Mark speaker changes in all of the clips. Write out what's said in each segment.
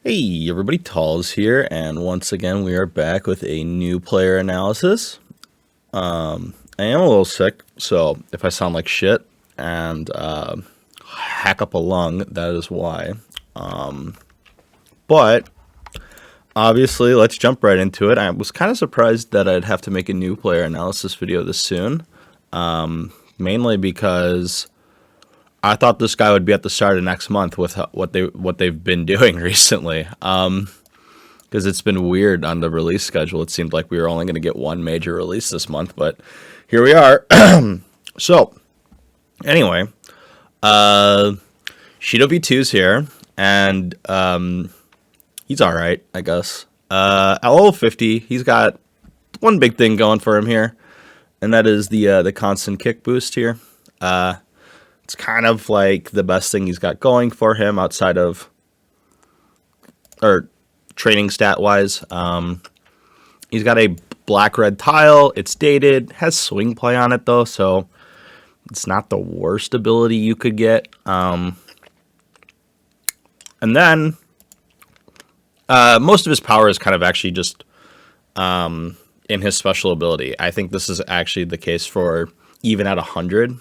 Speaker 1: Hey everybody, Talls here, and once again we are back with a new player analysis. I am a little sick, so if I sound like shit and hack up a lung, that is why. But obviously, let's jump right into it. I was kind of surprised that I'd have to make a new player analysis video this soon, mainly because I thought this guy would be at the start of next month with what they've been doing recently. Because it's been weird on the release schedule. It seemed like we were only going to get one major release this month, but here we are. So, anyway, Shidou V2's here, and he's all right, I guess. At level 50, he's got one big thing going for him here, and that is the constant kick boost here. It's kind of like the best thing he's got going for him outside of, or training stat wise. He's got a black red tile. It's dated, has swing play on it though, so it's not the worst ability you could get. And then most of his power is kind of actually just in his special ability. I think this is actually the case for even at 100.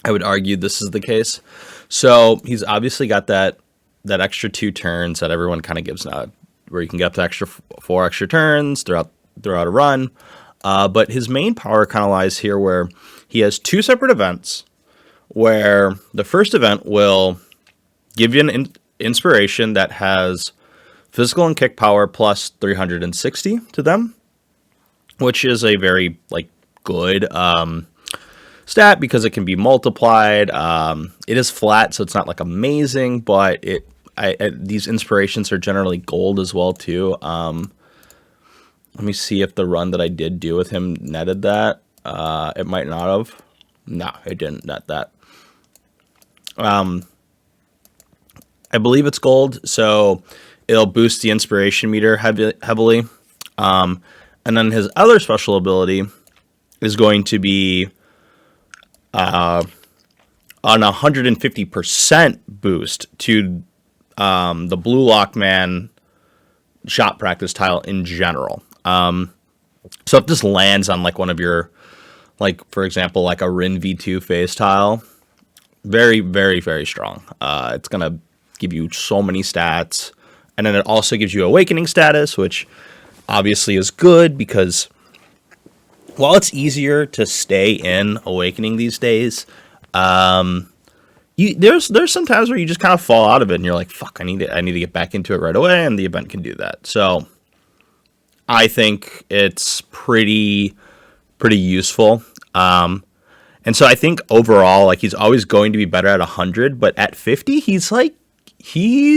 Speaker 1: I would argue this is the case. So he's obviously got that extra 2 turns that everyone kind of gives now, where you can get up to extra 4 extra turns throughout a run. But his main power kind of lies here, where he has 2 separate events, where the first event will give you an inspiration that has physical and kick power plus 360 to them, which is a very good stat because it can be multiplied. It is flat, so it's not amazing, but these inspirations are generally gold as well too. Let me see if the run that I did do with him netted that. It might not have. No, it didn't net that. I believe it's gold, so it'll boost the inspiration meter heavily. And then his other special ability is going to be on 150% boost to the Blue Lockman shot practice tile in general. So if this lands on one of your, for example, a Rin V2 phase tile, very, very, very strong. It's going to give you so many stats. And then it also gives you awakening status, which obviously is good because while it's easier to stay in awakening these days, there's some times where you just kind of fall out of it and you're like, fuck, I need to get back into it right away, and the event can do that. So I think it's pretty useful. And so I think overall, he's always going to be better at 100, but at 50, he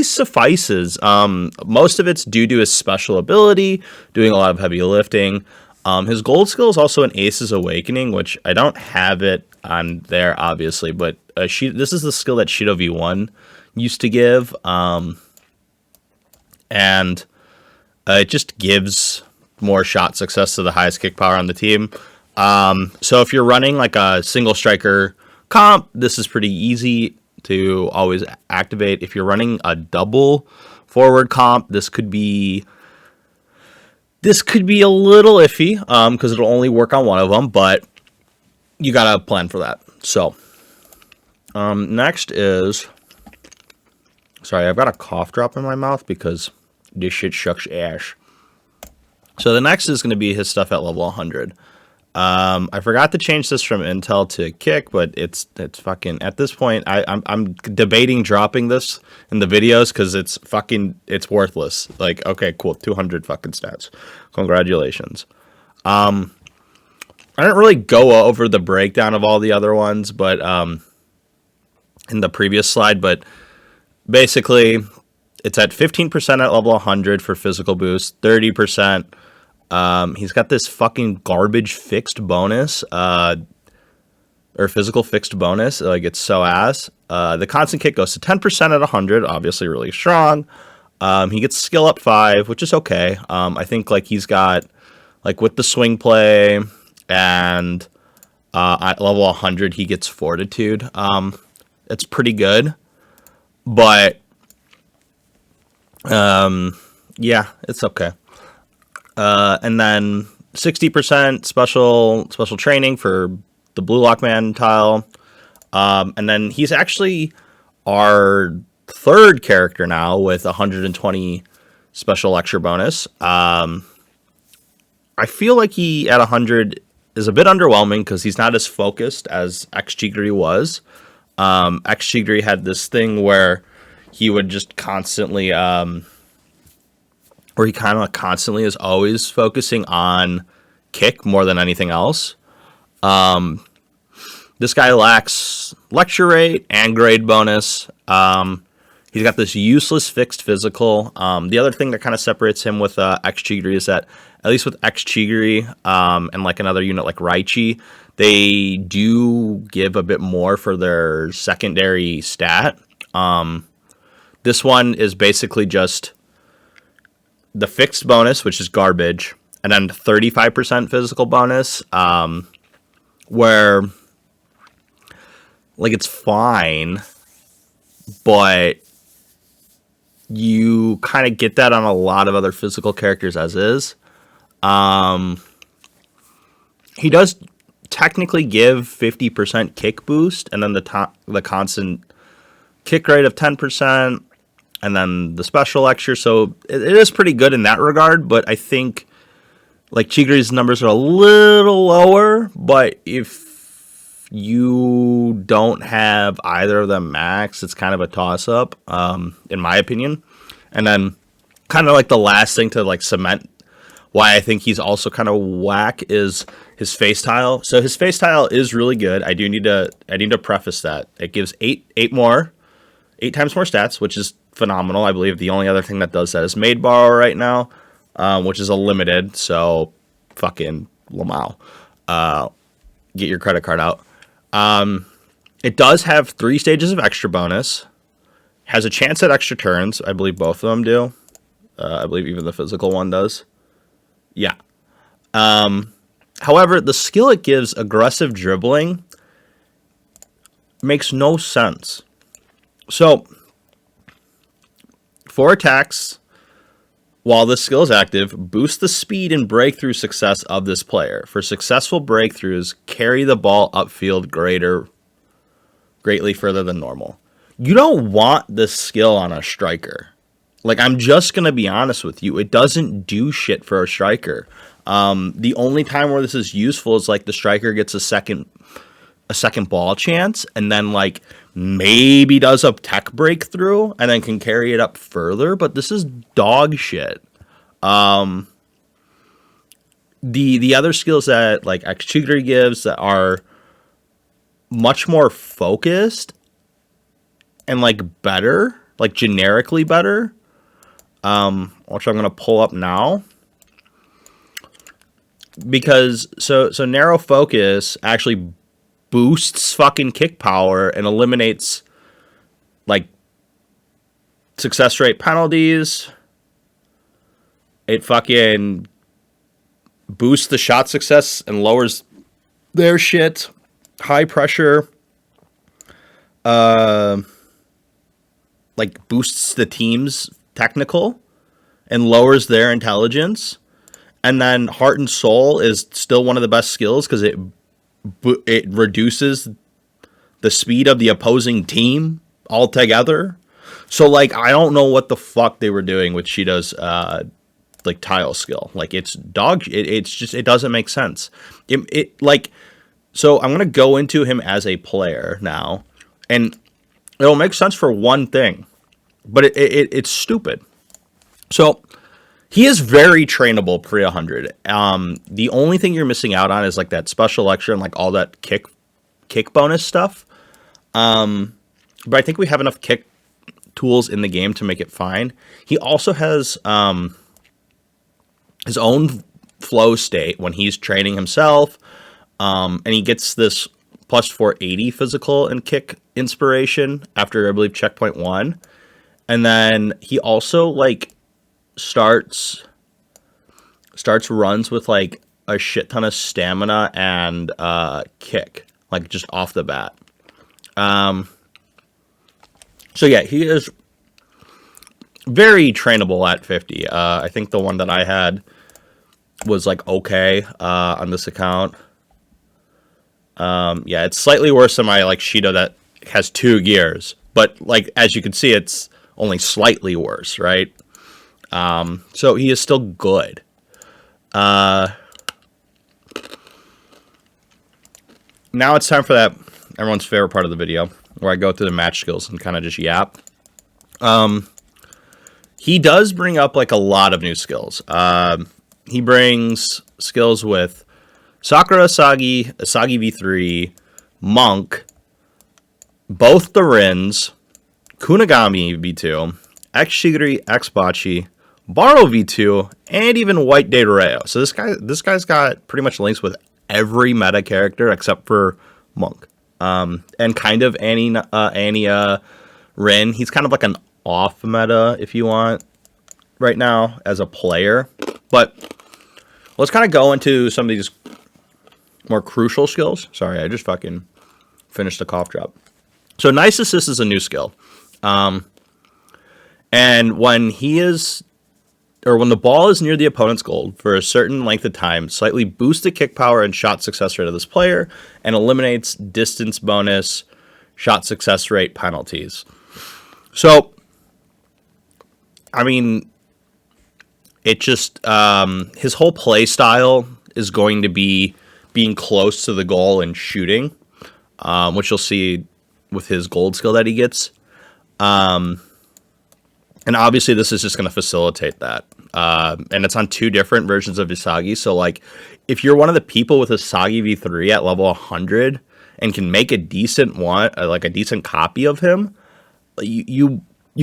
Speaker 1: suffices. Most of it's due to his special ability, doing a lot of heavy lifting. His gold skill is also an Ace's Awakening, which I don't have it on there, obviously, but this is the skill that Shidou V1 used to give, and it just gives more shot success to the highest kick power on the team. So if you're running a single striker comp, this is pretty easy to always activate. If you're running a double forward comp, this could be a little iffy because it'll only work on one of them, but you gotta plan for that. So next is, sorry, I've got a cough drop in my mouth because this shit shucks ash. So the next is going to be his stuff at level 100. I forgot to change this from Intel to Kick, but it's fucking, at this point, I'm debating dropping this in the videos because it's worthless. Okay, cool, 200 fucking stats. Congratulations. I didn't really go over the breakdown of all the other ones, but in the previous slide, but basically it's at 15% at level 100 for physical boost, 30%. He's got this fucking garbage fixed bonus, or physical fixed bonus. It's so ass. The constant kick goes to 10% at 100, obviously really strong. He gets skill up 5, which is okay. I think he's got with the swing play and at level 100 he gets fortitude. It's pretty good, but Yeah, it's okay. And then 60% special training for the Blue Lockman tile. And then he's actually our third character now with 120 special lecture bonus. I feel like he at 100 is a bit underwhelming because he's not as focused as X Chigiri was. X Chigiri had this thing where he would just constantly, where he kind of constantly is always focusing on kick more than anything else. This guy lacks lecture rate and grade bonus. He's got this useless fixed physical. The other thing that kind of separates him with X Chigiri is that, at least with X Chigiri and like another unit like Raichi, they do give a bit more for their secondary stat. This one is basically just the fixed bonus, which is garbage, and then 35% physical bonus, where like it's fine, but you kind of get that on a lot of other physical characters as is. He does technically give 50% kick boost, and then the constant kick rate of 10%, and then the special lecture. So it is pretty good in that regard, but I think like Chigiri's numbers are a little lower, but if you don't have either of them max, it's kind of a toss up, in my opinion. And then kind of like the last thing to like cement why I think he's also kind of whack is his face tile. So his face tile is really good. I need to preface that. It gives eight times more stats, which is phenomenal. I believe the only other thing that does that is Maid Borrow right now, which is a limited. So fucking Lamau. Get your credit card out. It does have 3 stages of extra bonus. Has a chance at extra turns. I believe both of them do. I believe even the physical one does. Yeah. However, the skill it gives, aggressive dribbling, makes no sense. So, 4 attacks while this skill is active boost the speed and breakthrough success of this player. For successful breakthroughs, carry the ball upfield greatly further than normal. You don't want this skill on a striker. Like, I'm just going to be honest with you. It doesn't do shit for a striker. The only time where this is useful is like the striker gets a second ball chance and then like maybe does a tech breakthrough and then can carry it up further. But this is dog shit. The other skills that like X Chigiri gives that are much more focused and like better, like generically better, which I'm going to pull up now. Because so narrow focus actually boosts fucking kick power and eliminates like success rate penalties. It fucking boosts the shot success and lowers their shit. High pressure. Like boosts the team's technical and lowers their intelligence. And then Heart and Soul is still one of the best skills because it reduces the speed of the opposing team altogether. So like I don't know what the fuck they were doing with Shidou's like tile skill. Like it's dog. It's just it doesn't make sense. It like so I'm gonna go into him as a player now, and it'll make sense for one thing, but it's stupid. So. He is very trainable pre 100. The only thing you're missing out on is like that special lecture and like all that kick bonus stuff. But I think we have enough kick tools in the game to make it fine. He also has his own flow state when he's training himself, and he gets this plus 480 physical and kick inspiration after I believe checkpoint 1, and then he also like. Starts runs with like a shit ton of stamina and kick, like just off the bat. So yeah, he is very trainable at 50. I think the one that I had was like okay on this account. Yeah, it's slightly worse than my like Shidou that has 2 gears, but like as you can see, it's only slightly worse, right? So he is still good. Now it's time for that everyone's favorite part of the video, where I go through the match skills and kind of just yap. He does bring up like a lot of new skills. He brings skills with Sakura Asagi, Asagi V3, Monk, both the Rins, Kunigami V2, X Chigiri, X Bachi, Baro V2, and even White Deidoreo. So this guy's got pretty much links with every meta character except for Monk. And kind of Annie Rin. He's kind of like an off meta, if you want, right now as a player. But let's kind of go into some of these more crucial skills. Sorry, I just fucking finished the cough drop. So Nice Assist is a new skill. And when when the ball is near the opponent's goal for a certain length of time, slightly boosts the kick power and shot success rate of this player and eliminates distance bonus shot success rate penalties. So, I mean, it just, his whole play style is going to be being close to the goal and shooting, which you'll see with his gold skill that he gets. And obviously this is just going to facilitate that. And it's on 2 different versions of Asagi. So like if you're one of the people with Asagi V3 at level 100 and can make a decent one, like a decent copy of him, you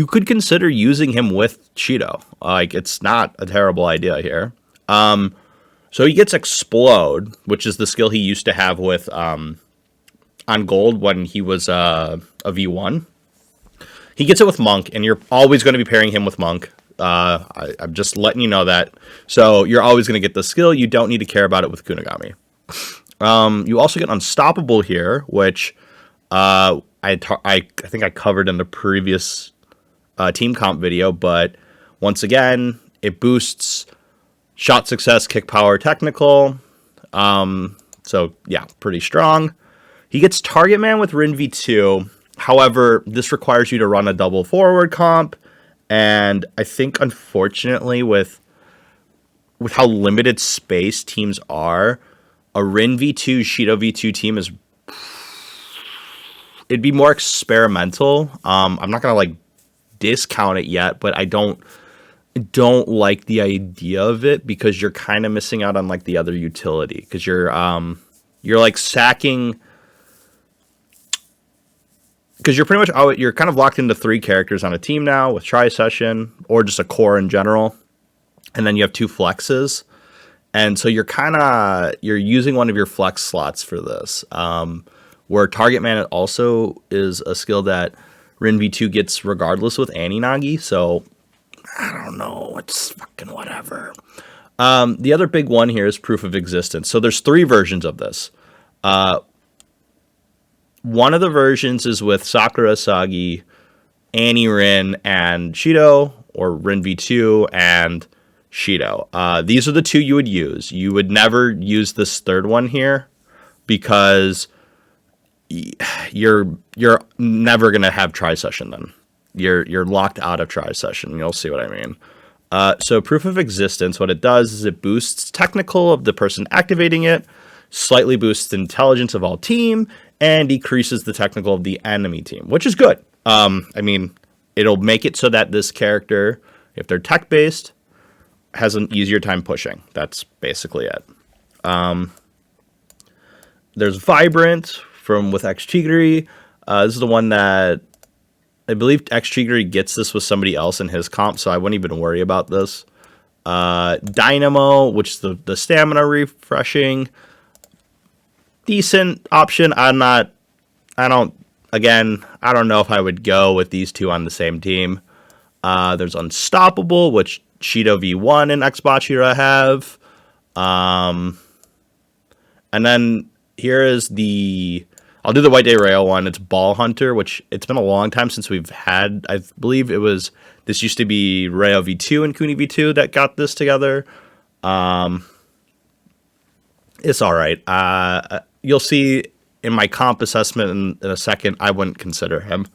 Speaker 1: could consider using him with Shidou. Like it's not a terrible idea here. So he gets Explode, which is the skill he used to have with on gold when he was a V1. He gets it with Monk, and you're always going to be pairing him with Monk. I'm just letting you know that. So you're always going to get the skill. You don't need to care about it with Kunigami. You also get Unstoppable here, which I think I covered in the previous team comp video. But once again, it boosts shot success, kick power, technical. So yeah, pretty strong. He gets Target Man with Rin V2. However, this requires you to run a double forward comp, and I think, unfortunately, with how limited space teams are, a Rin V2, Shidou V2 team it'd be more experimental. I'm not gonna like discount it yet, but I don't like the idea of it because you're kind of missing out on like the other utility because you're like sacking. Because you're pretty much you're kind of locked into 3 characters on a team now with Tri-Session or just a core in general, and then you have 2 flexes, and so you're using one of your flex slots for this. Where Target Man also is a skill that Rin V2 gets regardless with Annie Nagi, so I don't know, it's fucking whatever. The other big one here is Proof of Existence. So there's 3 versions of this. One of the versions is with Sakura Asagi, Annie Rin, and Shidou, or Rin V2 and Shidou. These are the 2 you would use. You would never use this 3rd one here because you're never gonna have Tri-Session then. You're locked out of Tri-Session. You'll see what I mean. So Proof of Existence, what it does is it boosts technical of the person activating it, slightly boosts intelligence of all team, and decreases the technical of the enemy team, which is good. I mean, it'll make it so that this character, if they're tech-based, has an easier time pushing. That's basically it. There's Vibrant with X Chigiri. This is the one that I believe X Chigiri gets this with somebody else in his comp, so I wouldn't even worry about this. Dynamo, which is the stamina refreshing. Decent option. I don't know if I would go with these 2 on the same team. There's Unstoppable, which Shidou V1 and X Bachira have. And then here is the I'll do the White Day Rail one. It's Ball Hunter, which it's been a long time since we've had. I believe this used to be Rayo V2 and Kuni V2 that got this together. It's all right. You'll see in my comp assessment in a second, I wouldn't consider him.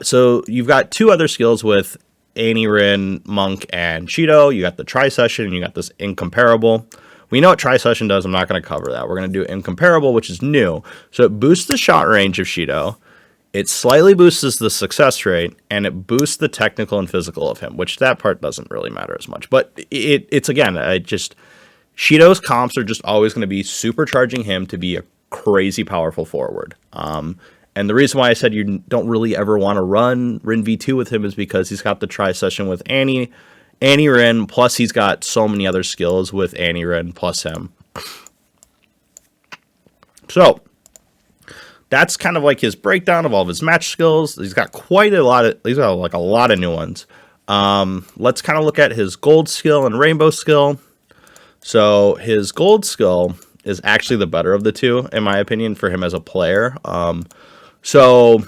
Speaker 1: So you've got two other skills with Rin, Monk, and Shidou. You got the Tri-Session, and you got this Incomparable. We know what Tri-Session does. I'm not going to cover that. We're going to do Incomparable, which is new. So it boosts the shot range of Shidou. It slightly boosts the success rate, and it boosts the technical and physical of him, which that part doesn't really matter as much. But it's again, Shidou's comps are just always going to be supercharging him to be a crazy powerful forward. And the reason why I said you don't really ever want to run Rin V2 with him is because he's got the Tri-Session with Rin, plus he's got so many other skills with Rin plus him. So that's kind of like his breakdown of all of his match skills. He's got a lot of new ones. Let's kind of look at his gold skill and rainbow skill. So his gold skill is actually the better of the two, in my opinion, for him as a player. So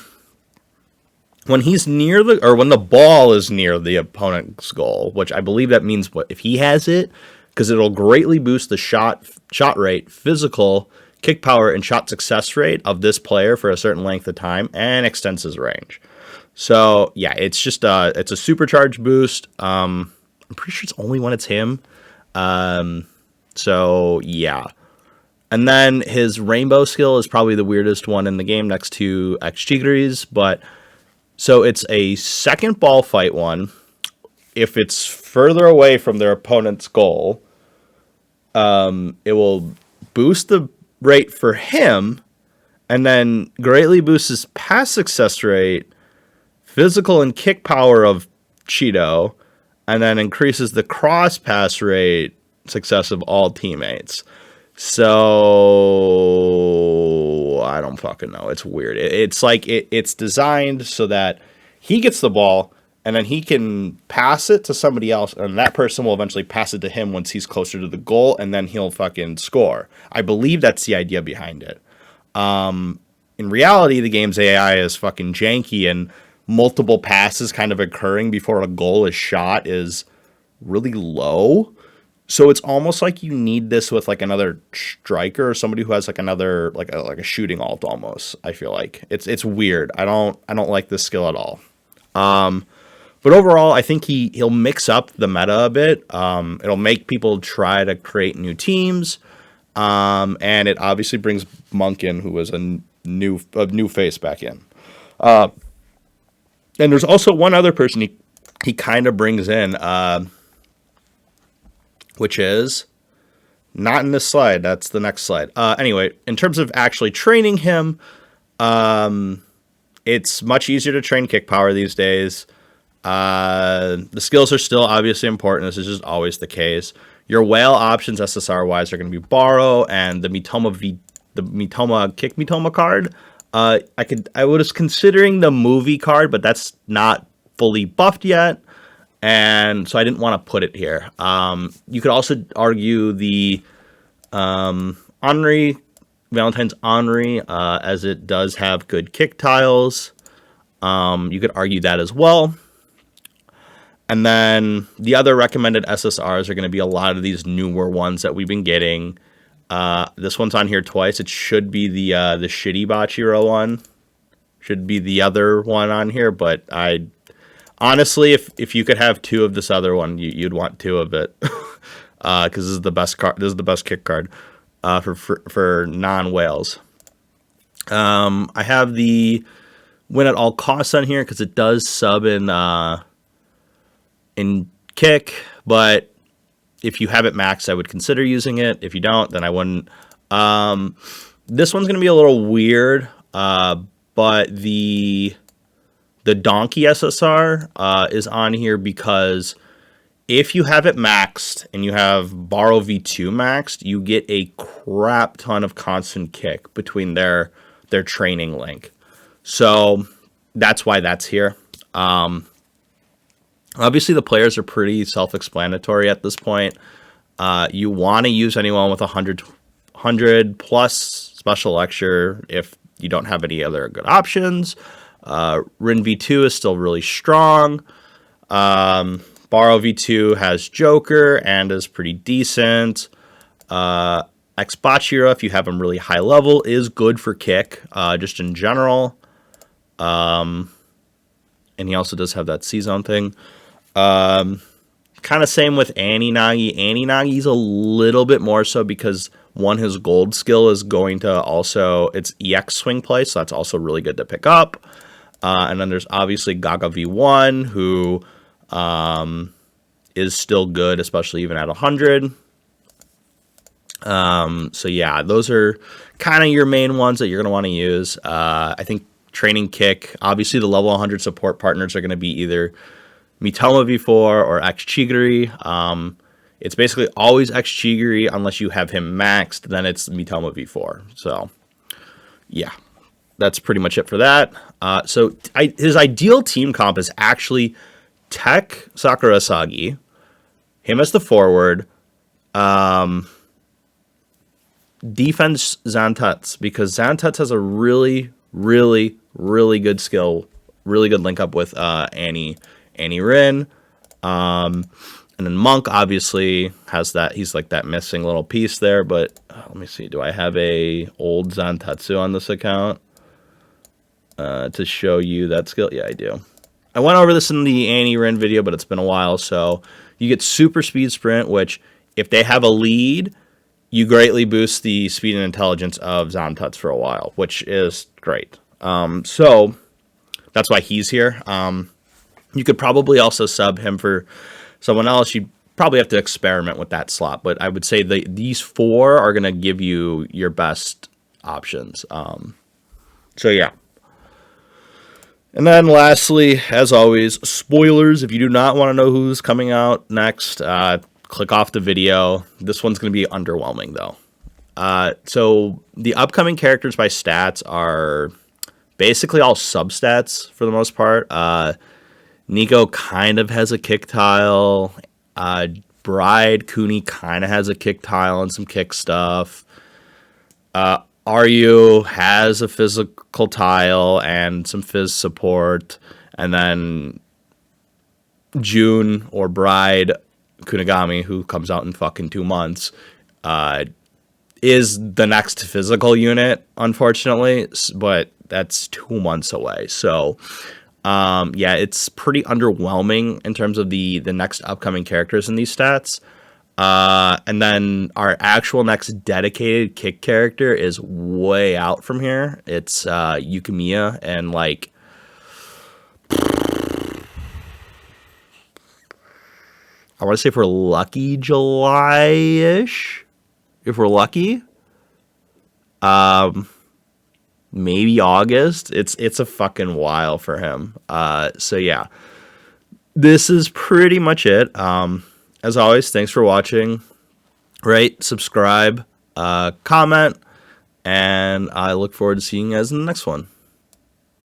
Speaker 1: when he's when the ball is near the opponent's goal, which I believe that means if he has it, because it'll greatly boost the shot rate, physical, kick power, and shot success rate of this player for a certain length of time, and extends his range. So yeah, it's just it's a supercharged boost. I'm pretty sure it's only when it's him. So yeah. And then his rainbow skill is probably the weirdest one in the game next to Chigiri's, but so it's a second ball fight one. If it's further away from their opponent's goal, it will boost the rate for him and then greatly boosts his pass success rate, physical and kick power of Shidou, and then increases the cross pass rate success of all teammates. So I don't fucking know. It's weird. It's like it's designed so that he gets the ball and then he can pass it to somebody else, and that person will eventually pass it to him once he's closer to the goal, and then he'll fucking score. I believe that's the idea behind it. In reality, the game's AI is fucking janky, and multiple passes kind of occurring before a goal is shot is really low. So it's almost like you need this with like another striker or somebody who has like another like a shooting alt almost. I feel like it's weird. I don't like this skill at all. But overall, I think he'll mix up the meta a bit. It'll make people try to create new teams, and it obviously brings Monk in, who was a new face back in. And there's also one other person he kind of brings in. Which is not in this slide. That's the next slide. Anyway, in terms of actually training him, it's much easier to train kick power these days. The skills are still obviously important. This is just always the case. Your whale options SSR-wise are going to be Borrow and the Mitoma Kick Mitoma card. I was considering the movie card, but that's not fully buffed yet. And so I didn't want to put it here. You could also argue the Henri, Valentine's Henri, as it does have good kick tiles. You could argue that as well. And then the other recommended SSRs are going to be a lot of these newer ones that we've been getting. This one's on here twice. It should be the shitty Bachiro one. Should be the other one on here, but honestly, if you could have two of this other one, you'd want two of it, because this is the best card. This is the best kick card for non-whales. I have the win at all costs on here because it does sub in kick, but if you have it maxed, I would consider using it. If you don't, then I wouldn't. This one's gonna be a little weird, but the Donkey SSR is on here because if you have it maxed and you have Borrow V2 maxed, you get a crap ton of constant kick between their training link. So that's why that's here. Obviously, the players are pretty self-explanatory at this point. You want to use anyone with 100 plus special lecture if you don't have any other good options. Rin V2 is still really strong. Baro V2 has Joker and is pretty decent. Xbachira, if you have him really high level, is good for kick, just in general. And he also does have that C-Zone thing. Kind of same with Annie Nagi. Annie Nagi's a little bit more so because, one, his gold skill is going to also, it's EX swing play, so that's also really good to pick up. And then there's obviously Gaga V1, who is still good, especially even at 100. So yeah, those are kind of your main ones that you're going to want to use. I think training kick, obviously the level 100 support partners are going to be either Mitoma V4 or X Chigiri. It's basically always X Chigiri unless you have him maxed, then it's Mitoma V4. So yeah, that's pretty much it for that. So his ideal team comp is actually Tech Sakurasagi, him as the forward, defense Zantetsu, because Zantetsu has a really, really, really good skill, really good link up with Annie Rin. And then Monk obviously has that. He's like that missing little piece there. But let me see. Do I have a old Zantetsu on this account to show you that skill? Yeah, I do. I went over this in the Annie Rin video, but it's been a while. So you get super speed sprint, which if they have a lead, you greatly boost the speed and intelligence of Zantetsu for a while, which is great. So that's why he's here. You could probably also sub him for someone else. You'd probably have to experiment with that slot, but I would say these four are going to give you your best options. So yeah. And then lastly, as always, spoilers. If you do not want to know who's coming out next, click off the video. This one's going to be underwhelming, though. So the upcoming characters by stats are basically all substats for the most part. Nico kind of has a kick tile. Bride Cooney kind of has a kick tile and some kick stuff. Ryu has a physical tile and some phys support. And then June or Bride Kunigami, who comes out in fucking 2 months, is the next physical unit, unfortunately. But that's 2 months away. So yeah, it's pretty underwhelming in terms of the next upcoming characters in these stats. And then our actual next dedicated kick character is way out from here. It's Yukimiya, and like I want to say if we're lucky, July-ish. If we're lucky. Maybe August. It's a fucking while for him. So yeah, this is pretty much it. As always, thanks for watching. Rate, subscribe, comment, and I look forward to seeing you guys in the next one.